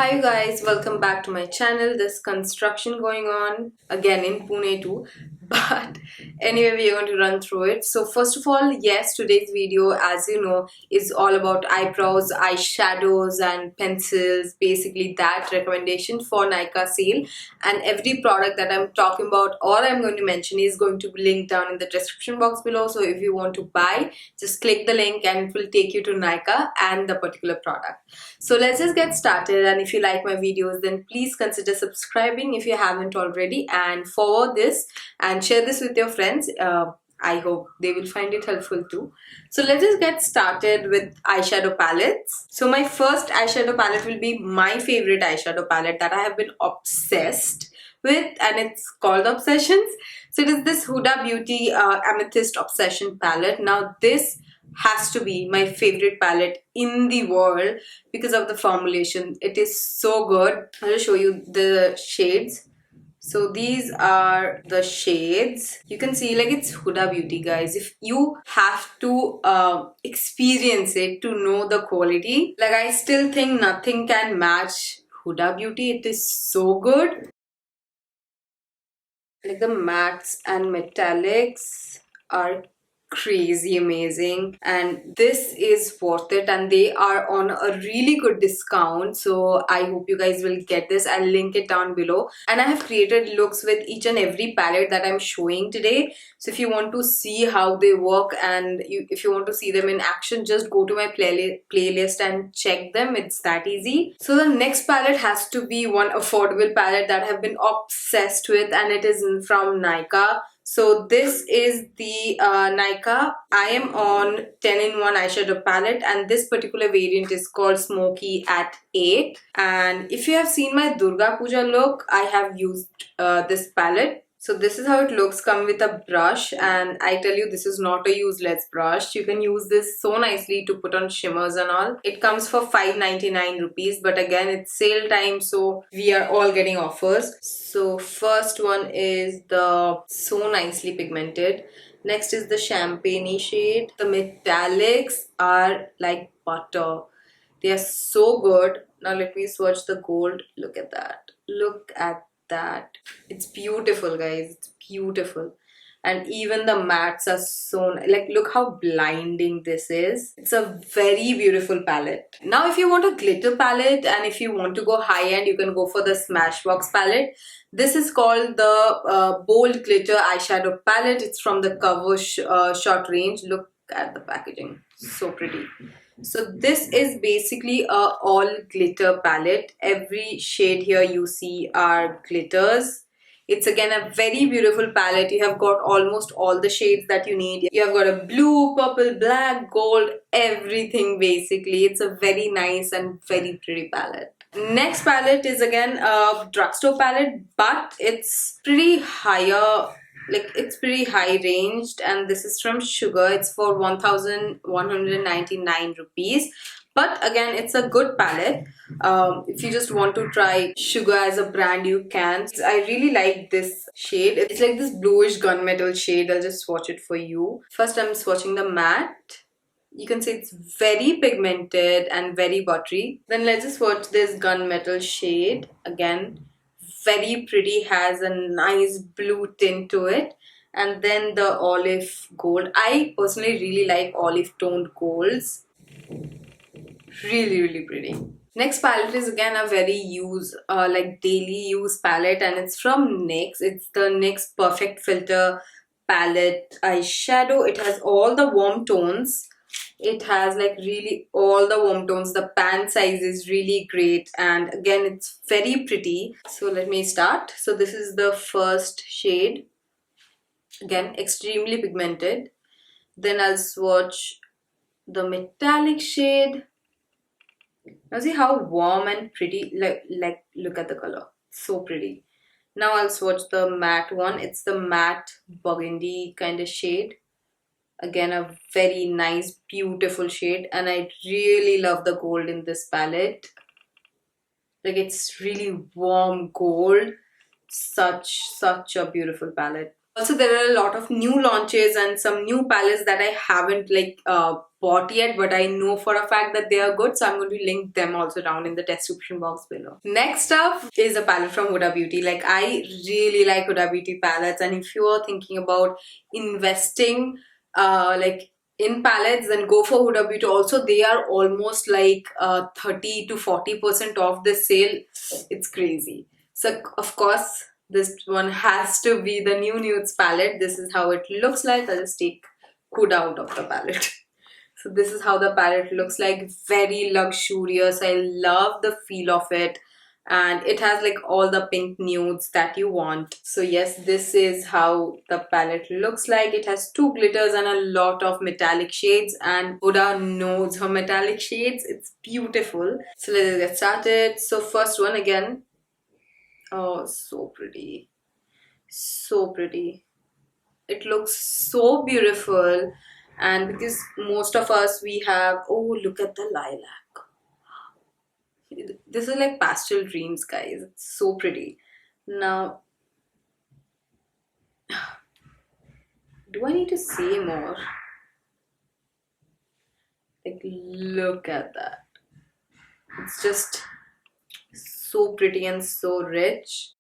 Hi you guys, welcome back to my channel. There's construction going on again in Pune too, but anyway, we are going to run through it. So first of all, yes, today's video, as you know, is all about eyebrows, eyeshadows and pencils, basically that recommendation for Nykaa sale. And every product that I'm talking about or I'm going to mention is going to be linked down in the description box below. So if you want to buy, just click the link and it will take you to Nykaa and the particular product. So let's just get started, and if you like my videos then please consider subscribing if you haven't already, and forward this and share this with your friends. I hope they will find it helpful too. So let's just get started with eyeshadow palettes. So my first eyeshadow palette will be my favorite eyeshadow palette that I have been obsessed with, and it's called Obsessions. So it is this Huda Beauty Amethyst Obsession palette. Now this has to be my favorite palette in the world because of the formulation. It is so good. I'll show you the shades. So these are the shades. You can see like it's Huda Beauty, guys. If you have to experience it to know the quality, like I still think nothing can match Huda Beauty. It is so good. Like the mattes and metallics are crazy amazing, and this is worth it, and they are on a really good discount. So I hope you guys will get this. I'll link it down below, and I have created looks with each and every palette that I'm showing today. So if you want to see how they work and if you want to see them in action, just go to my playlist and check them. It's that easy. So the next palette has to be one affordable palette that I've been obsessed with, and it is from Nykaa. So this is the Nykaa I Am On 10-in-1 eyeshadow palette, and this particular variant is called Smokey at 8. And if you have seen my Durga Puja look, I have used this palette. So this is how it looks. Come with a brush, and I tell you, this is not a useless brush. You can use this so nicely to put on shimmers and all. It comes for 5.99 rupees, but again it's sale time, so we are all getting offers. So first one is the so nicely pigmented. Next is the champagne shade. The metallics are like butter. They are so good. Now let me swatch the gold. Look at that. Look at that. It's beautiful, guys. It's beautiful. And even the mattes are so like, look how blinding this is. It's a very beautiful palette. Now if you want a glitter palette and if you want to go high end, you can go for the Smashbox palette. This is called the Bold Glitter Eyeshadow Palette. It's from the Cover Short range. Look at the packaging. So pretty. So this is basically a all glitter palette. Every shade here you see are glitters. It's again a very beautiful palette. You have got almost all the shades that you need. You have got a blue, purple, black, gold, everything basically. It's a very nice and very pretty palette. Next palette is again a drugstore palette, but it's pretty higher, like it's pretty high ranged, and this is from Sugar. It's for 1,199 rupees, but again it's a good palette. If you just want to try Sugar as a brand, you can. I really like this shade. It's like this bluish gunmetal shade. I'll just swatch it for you. First I'm swatching the matte. You can see it's very pigmented and very buttery. Then let's just swatch this gunmetal shade. Again, very pretty, has a nice blue tint to it. And then the olive gold. I personally really like olive toned golds. Really pretty. Next palette is again a very like daily use palette, and it's from NYX. It's the NYX Perfect Filter palette eyeshadow. It has all the warm tones. It has like really all the warm tones. The pan size is really great, and again it's very pretty. So let me start. So this is the first shade. Again extremely pigmented. Then I'll swatch the metallic shade. Now see how warm and pretty, like look at the color. So pretty. Now I'll swatch the matte one. It's the matte burgundy kind of shade. Again a very nice beautiful shade, and I really love the gold in this palette. Like it's really warm gold. Such a beautiful palette. Also there are a lot of new launches and some new palettes that I haven't like bought yet, but I know for a fact that they are good, so I'm going to link them also down in the description box below. Next up is a palette from Huda Beauty. Like, I really like Huda Beauty palettes, and if you are thinking about investing like in palettes, then go for Huda Beauty. Also, they are almost like 30 to 40% off the sale. It's crazy. So of course this one has to be the new Nudes palette. This is how it looks like. I'll just take Huda out of the palette. So this is how the palette looks like. Very luxurious. I love the feel of it. And it has like all the pink nudes that you want. So yes, this is how the palette looks like. It has two glitters and a lot of metallic shades, and Huda knows her metallic shades. It's beautiful. So let's get started. So first one again. Oh, so pretty. So pretty. It looks so beautiful. And because most of us, we have, oh, look at the lilac. This is like pastel dreams, guys. It's so pretty. Now, do I need to say more? Like, look at that. It's just so pretty and so rich.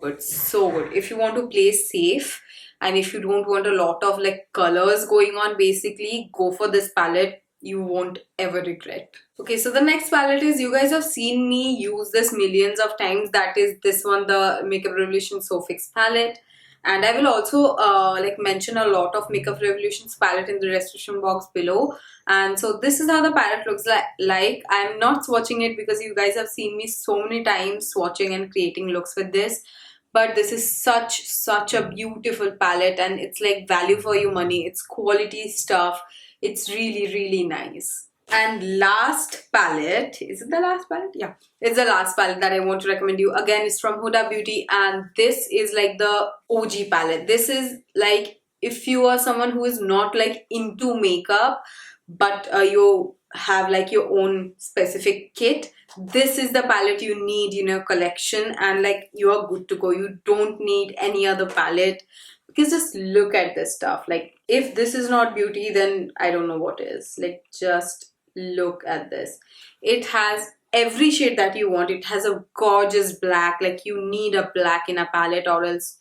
But so good. If you want to play safe and if you don't want a lot of like colors going on, basically go for this palette. You won't ever regret. Okay, so the next palette is, you guys have seen me use this millions of times. That is this one, the Makeup Revolution Soph palette. And I will also like mention a lot of Makeup Revolution's palette in the description box below. And so this is how the palette looks like. I'm not swatching it because you guys have seen me so many times swatching and creating looks with this. But this is such a beautiful palette, and it's like value for your money. It's quality stuff. It's really nice. And last palette, is it the last palette? Yeah, it's the last palette that I want to recommend you. Again, it's from Huda Beauty, and this is like the OG palette. This is like, if you are someone who is not like into makeup, but you have like your own specific kit, this is the palette you need in your collection, and like you are good to go. You don't need any other palette, because just look at this stuff. Like, if this is not beauty, then I don't know what is. Like, just look at this. It has every shade that you want. It has a gorgeous black. Like, you need a black in a palette, or else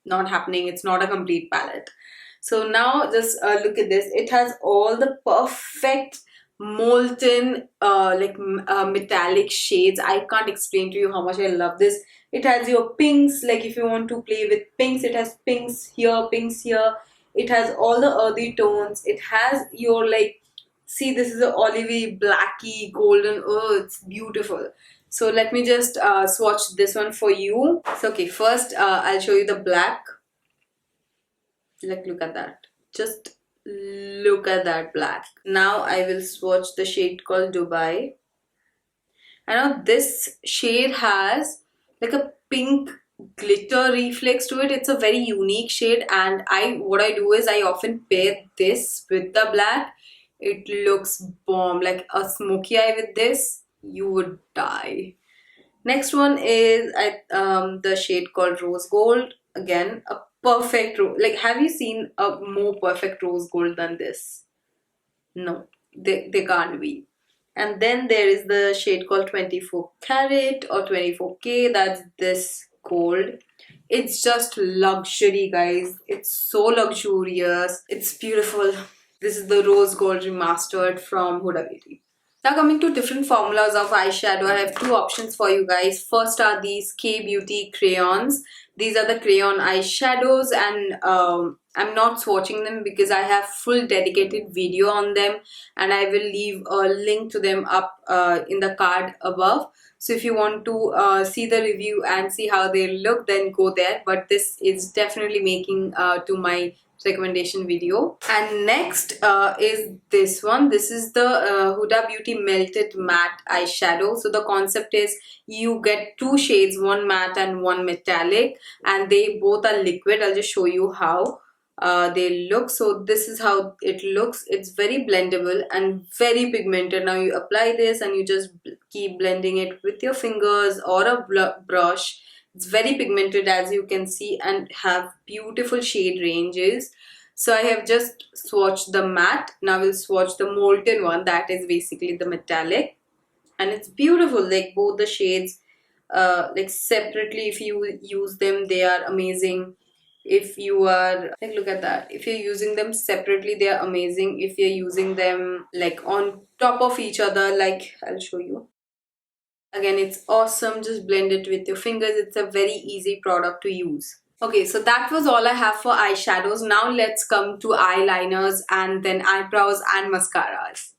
not happening. It's not a complete palette. So now just look at this. It has all the perfect molten metallic shades. I can't explain to you how much I love this. It has your pinks. Like, if you want to play with pinks, it has pinks here, pinks here. It has all the earthy tones. It has your like, see, this is a olivey, blacky, golden. Oh, it's beautiful. So let me just swatch this one for you. So okay, first I'll show you the black. Like, look at that. Just look at that black. Now I will swatch the shade called Dubai. I know this shade has like a pink glitter reflex to it. It's a very unique shade, and what I do is I often pair this with the black. It looks bomb. Like a smoky eye with this, you would die. Next one is the shade called Rose Gold. Again, a perfect rose. Like, have you seen a more perfect rose gold than this? No, they can't be. And then there is the shade called 24 Carat or 24K. That's this gold. It's just luxury, guys. It's so luxurious. It's beautiful. This is the Rose Gold Remastered from Huda Beauty. Now coming to different formulas of eyeshadow, I have two options for you guys. First are these K-Beauty crayons. These are the crayon eyeshadows, and I'm not swatching them because I have full dedicated video on them, and I will leave a link to them up in the card above. So if you want to see the review and see how they look, then go there. But this is definitely making to my recommendation video. And next is this one. This is the Huda Beauty Melted Matte Eyeshadow. So the concept is you get two shades, one matte and one metallic, and they both are liquid. I'll just show you how they look. So this is how it looks. It's very blendable and very pigmented. Now you apply this and you just keep blending it with your fingers or a brush. It's very pigmented, as you can see, and have beautiful shade ranges. So I have just swatched the matte. Now we'll swatch the molten one, that is basically the metallic. And it's beautiful, like both the shades, like separately if you use them they are amazing. If you are like, look at that, if you're using them separately they are amazing. If you're using them like on top of each other, like I'll show you again, it's awesome. Just blend it with your fingers. It's a very easy product to use. Okay, so that was all I have for eyeshadows. Now let's come to eyeliners and then eyebrows and mascaras.